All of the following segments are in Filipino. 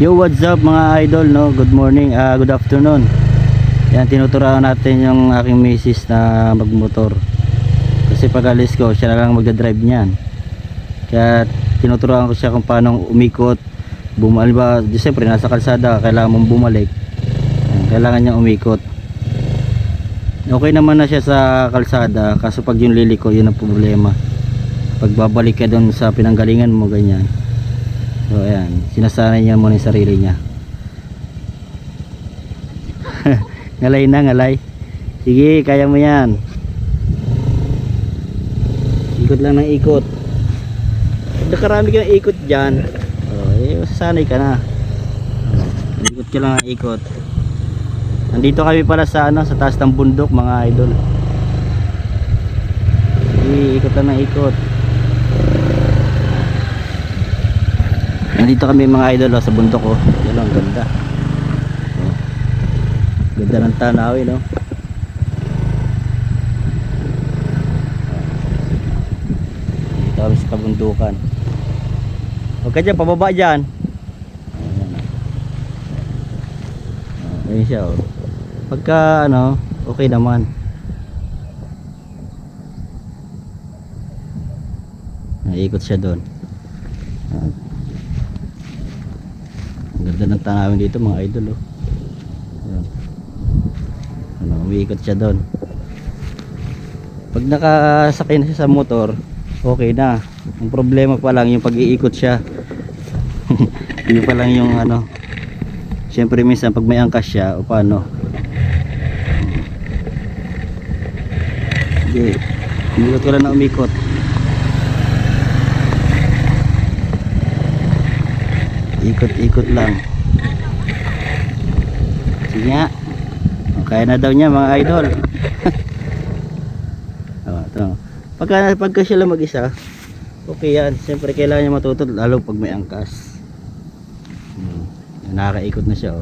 Yo, what's up mga idol, no? Good morning, good afternoon. Yan, tinuturuan natin yung aking misis na magmotor. Kasi pag alis ko, siya na lang magdadrive niyan. Kaya tinuturuan ko siya kung paano umikot. Bumalik ba, siyempre nasa kalsada, kailangan mong bumalik. Kailangan niyang umikot. Okay naman na siya sa kalsada, kaso pag yung liliko, yun ang problema. Pag babalik ka doon sa pinanggalingan mo, ganyan. So ayan, sinasanay niya muna yung sarili niya. Ngalay na, ngalay. Sige, kaya mo yan. Ikot lang ng ikot. Nakarami kang ikot dyan, masasanay ka na. Ikot ka lang ng ikot. Nandito kami pala sa sa taas ng bundok mga idol. Sige, ikot lang ng ikot. Nandito kami mga idol sa bundok Yan ang ganda. Ganda ng tanawin Dito kami sa kabundukan. Huwag ka dyan, pababa dyan. Ayan siya Pagka okay naman. Naikot siya doon. Ang ganda ng tanawin dito mga idol umiikot siya doon. Pag nakasakay na siya sa motor, okay na. Ang problema pa lang yung pag-iikot siya. Yun pa lang yung syempre minsan pag may angkas siya o paano. Okay, umikot ko lang na umikot. Ikot-ikot lang. Sige nga. Kaya na daw niya mga idol. Pagka siya lang mag-isa, okay yan. Siyempre kailangan niya matuto, lalo pag may angkas. Nakakaikot na siya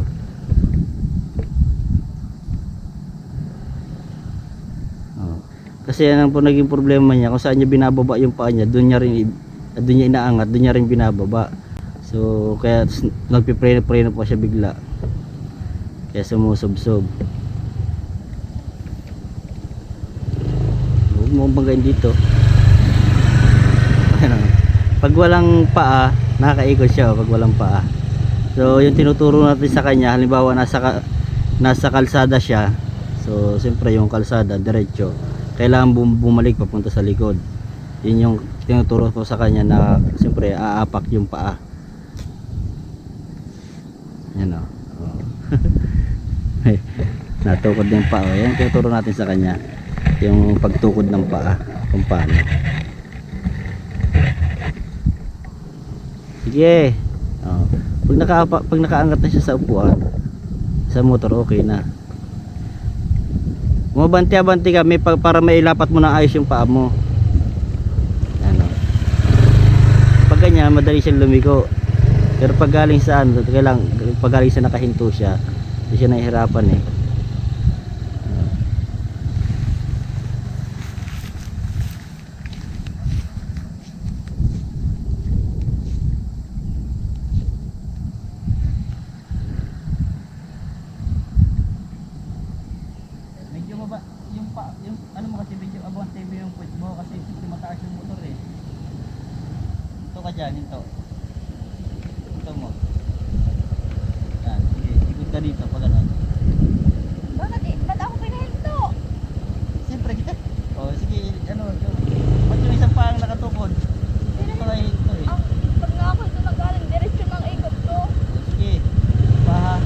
Kasi yan ang po naging problema niya. Kung saan niya binababa yung paa niya, doon niya inaangat, doon niya rin binababa. So kaya nagpipreno po siya bigla. Kaya sumusubsob. Huwag mo banggain dito. Pag walang paa, nakakaikot siya pag walang paa. So yung tinuturo natin sa kanya, halimbawa nasa kalsada siya. So siyempre yung kalsada diretso, kailangan bumalik papunta sa likod. Yun yung tinuturo ko sa kanya na siyempre aapak yung paa. Yan natukod na yung paa yan tinuturo natin sa kanya, yung pagtukod ng paa kung paano. Sige pag nakaangat na siya sa upuan sa motor, okay na. Bumabanti-abanti ka para mailapat mo na ayos yung paa mo. Pag ganyan madali siyang lumiko. Pero pag galing sa pag galing sa nakahinto siya, hindi siya nahihirapan Medyo maba yung mo kasi medyo abang TV yung puwet mo kasi mataas yung motor Ito ka dyan, ito mo. Yan, sige, ikot ka dito pag Ba't ako pinahinto? Siyempre kita. Sige, ba't yung isang parang nakatukod? Ito ay ito Pag nga ako ito nagaling, diretso ng ikot ko. Sige, paha.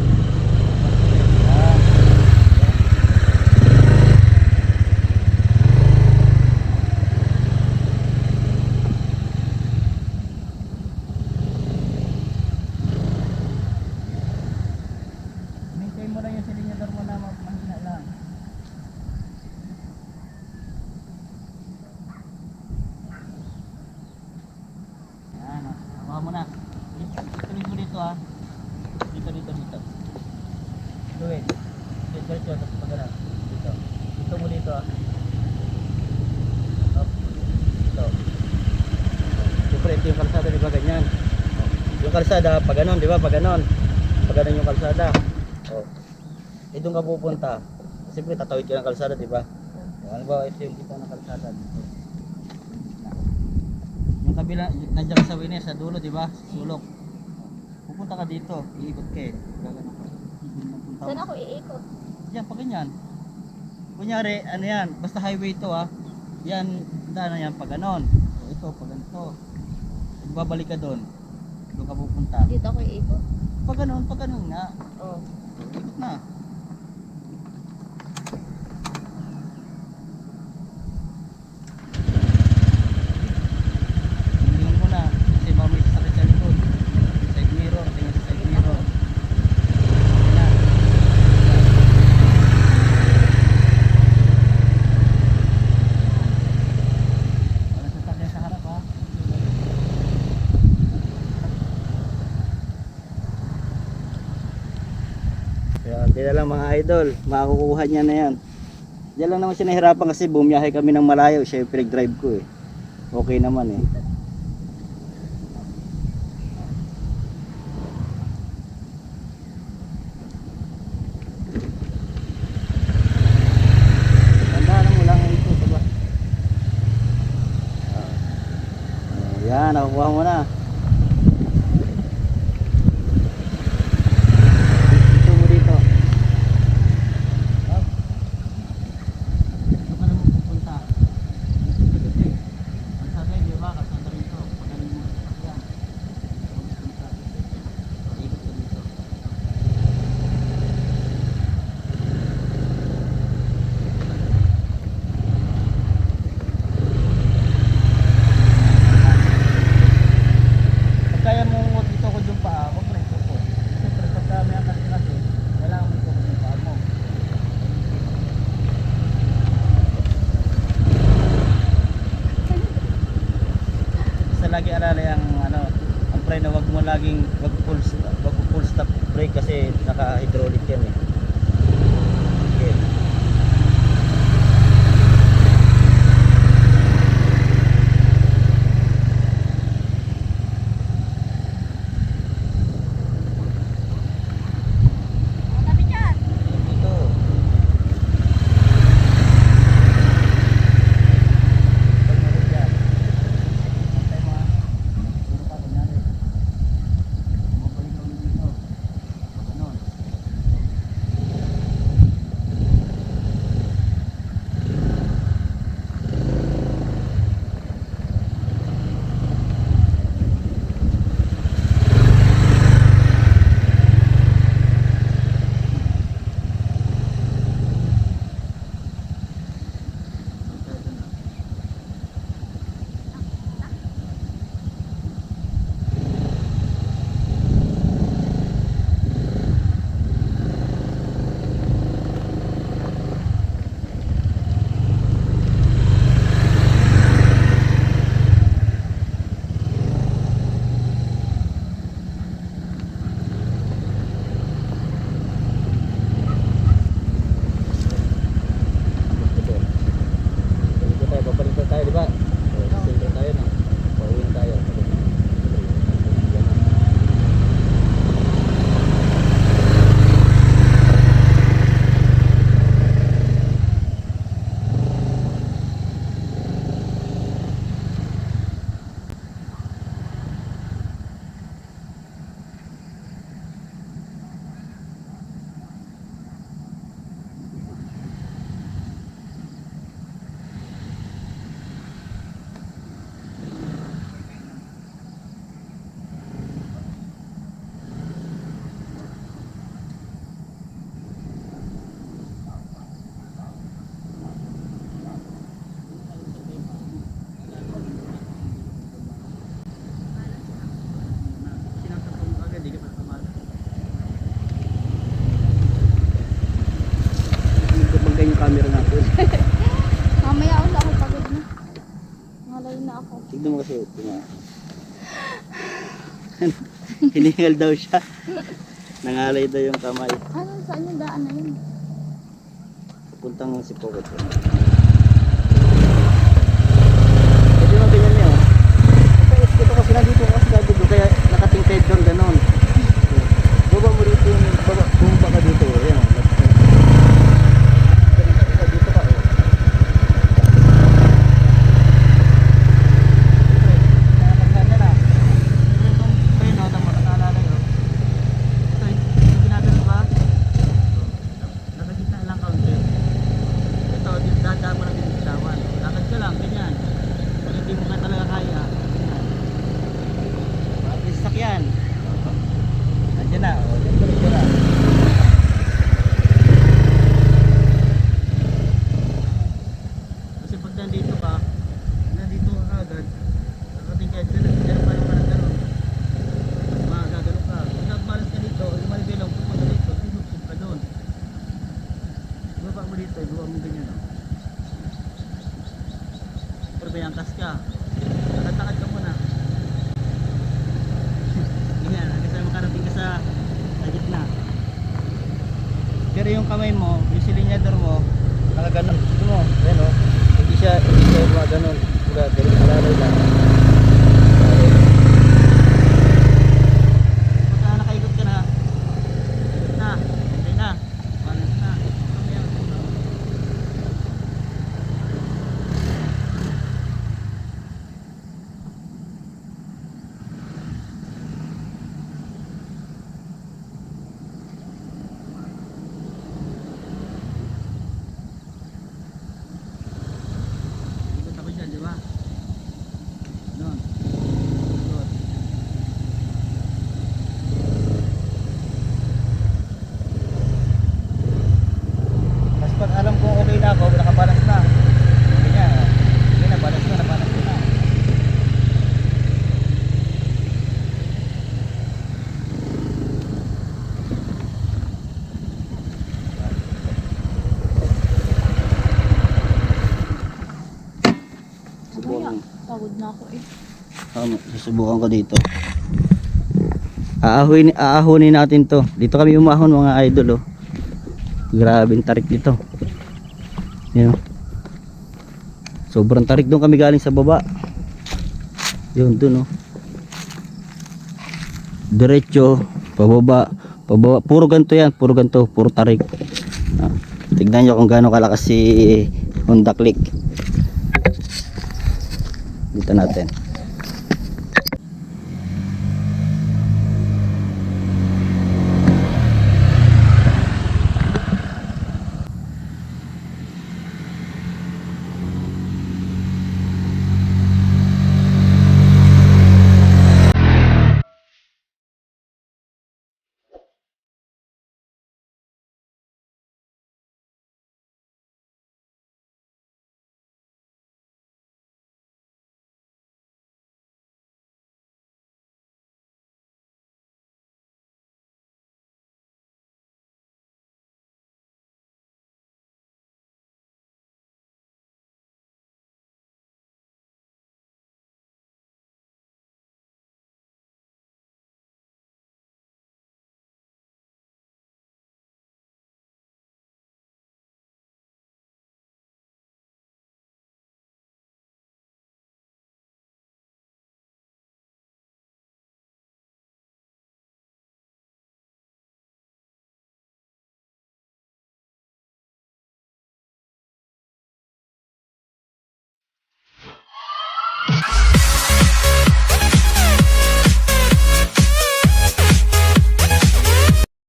Mo lang yung silinyador mo na mahina lang. Yan hawa mo na. Tuloy mo dito Dito. Tuwid. Dito tapos pagana. Dito mo dito Up. Dito. Siyempre ito yung kalsada, di ba ganyan? Yung kalsada pag ganon, di ba? Pag ganon. Pag ganun yung kalsada. Oh. Eh doon ka pupunta. Siyempre tatawid ka ng kalsada, di ba? Ano ba ito yung kita ng kalsada dito? Yung kabila, nandiyan ka sa Wines, sa dulo, di ba? Sa sulok. Pupunta ka dito, iikot ka eh. Gagano ka. Saan ako iikot? Yan, pa ganyan. Kunyari, ano yan, basta highway to ha. Yan, daan na yan pag ganon. So, ito, pag ganito. Babalik ka doon. Doon ka pupunta. Dito ako iikot. Pag ganon nga. Oh. So, ikot na. Tingnan mo na. Kasi baka may sasakit sa likod. Side mirror, tingnan sa side mirror. Yan. Walang sasakyan sa harap ha. Yan, di na lang mga idol, makakukuha niya na yan. Diyan lang naman siya nahirapan kasi bumiyahe kami ng malayo, siya yung pinag-drive ko eh. Okay naman eh. Tandaan mo lang ito, diba? Yan, nakukuha mo na. Ito mo dito. Ito ka naman pupunta. Ito kasi. Ang sagay, di ba? Kasama rito. Pagaling mo sa sakyan. Pupunta. Ikot ka dito. Pag kaya mo dito ko yung paa, huwag mo na ito ko. Siyempre, pagka may angkas kasi, kailangan mo ito ko yung paa mo. Basta lagi alalay ang ano, ang pre na wag mo laging wag full stop brake kasi naka-hydraulic yan eh. Okay. Ang tabi dyan. Ito. Pagmalik yan. Antay mo ha. Puro ka kunyari. Mabalik ka ulit dito. Pag ganon. Dito tayo, babalik na tayo, di ba? Dito tayo na. Pauwiin tayo. Sinasaktan mo agad, di ka pa tamad. Nagpapagay yung camera natin. Mamaya ulit ako pagod na. Ngalay na ako. Tignan mo kasi, tingnan. Hiningal daw siya. Nangalay daw yung kamay. Ano, saan yung daan na yun? Puntang si Pokot. Pwede mo ganyan niya. Kaya ito kasi nandito kasi gabi kaya nakatingkay doon ganon. Baba mo rito. mo ganyan. Pero may angkas ka. Takad-takad ka muna. Ganyan, hanggang sa makarating ka sa gitna. Pero yung kamay mo, yung silinyador mo, nakaganon. Ito mo, yan o. Hindi siya gumaganon. Ganun alalay lang. Pagka nakaikot ka na, okay na. Balance na. Ayan. Ikot ako dyan, di ba? Doon. Doon. Mas pag alam kong okay na ako, nakabalance na. Ganyan. Okay na, balance na, nabalance ko na. Mamaya, pagod na ako eh. Susubukan ko dito. Aahunin natin to. Dito kami umahon mga idol oh. Grabing tarik dito. Yan oh. Sobrang tarik doon kami galing sa baba. Yun doon oh. Diretso, pababa, pababa. Puro ganto yan, puro ganto, puro tarik. Ah, tignan nyo kung gaano kalakas si Honda Click. Dito natin.